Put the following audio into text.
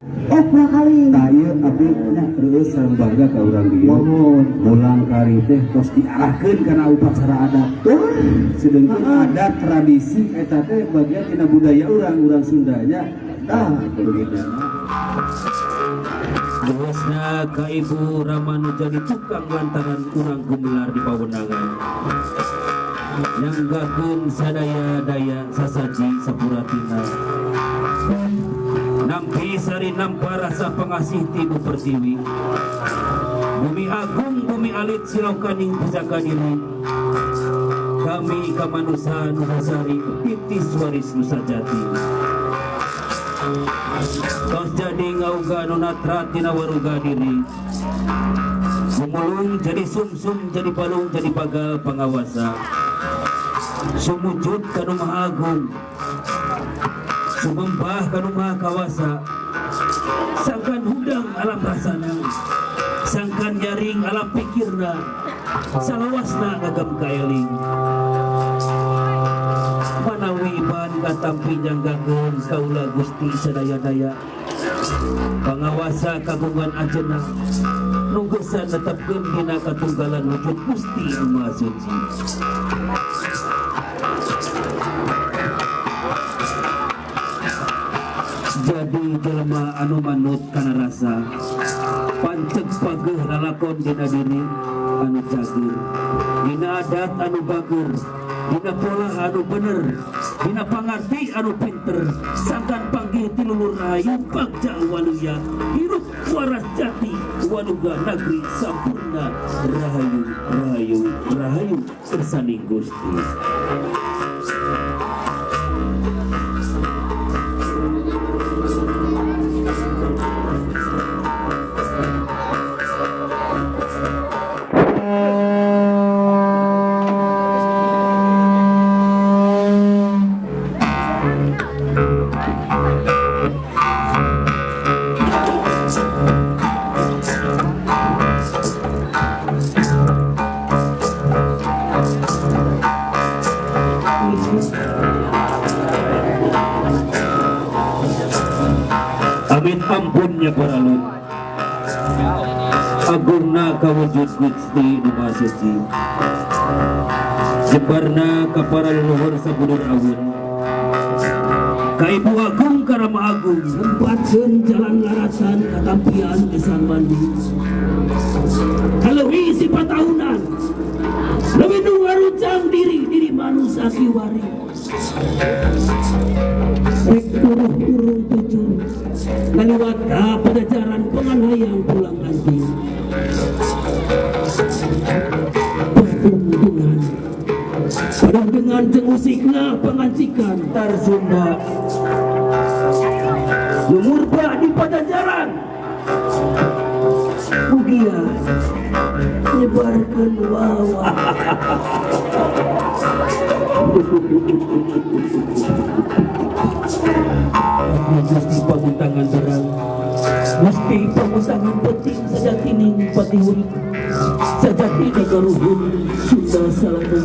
Berapa kali? Taya abdi nya terus sareng bangga ka urang dieu. Mulang kari teh tos diarahkeun kana upacara adat. Sedengkeun adat tradisi eta teh bagian tina budaya urang Sunda nya. Begitu. Luasna ka Ibu Ramanu jadi tukang lantaran urang gumelar di pawenangan. Nyanggakeun sadaya-daya sasaji sapuratina. Nampi sari nampa rasa pengasih tibu pertiwi. Bumi agung bumi alit silokaning pusaka diri. Kami kamanusa nusasari titis waris nusa jati. Tos jadi ngauga nonatra tina waruga diri. Sumulung jadi sumsum jadi palung jadi pagal pangawasa. Sumujud kanu maha agung. Sumembah kanu maha kawasa. Sangkan hudang alam rasana. Sangkan jaring alam pikirna. Salawasna ngagam kaeling. Manawi ban katampi nyanggakeun kaula Gusti sadaya-daya. Pangawasa kagungan ajenna. Nunggesan netepkeun dina katunggalan wujud Gusti Nu Maha Suci. Jadi jelema anu manut kana rasa panceg pageuh lalakon dina diri anu cager, dina adat anu bager, dina pola anu bener, dina pangarti anu pinter, sangkan panggih ti lulur rahayu bagja waluya hirup waras jati waluga negeri sampurna rahayu rahayu rahayu kersaning Gusti. Amin ampunnya para lut. Agungna kawujud Gusti Nu Maha Suci. Jebarna ka para leluhur sabudur awun. Ka Ibu Agung Karama Agung nempatkeun jalan laratan katampian Desan Mandi. Kaleuwi sifat tahunan. Leuwih nu ngarucang diri manusia kiwari. Rek turuh-turung tujuh ngaliwat ka Pajajaran pengan hayang pulang anjing. Padahal dengan cengusikna pengancikan tar Sunda. Lumurba di Pajajaran. Mugia nyebarkeun wawa. Gusti pamuntangan terang, Gusti pamuntangan penting sajatining patiwuri, sajati nagaruhun Sunda salana,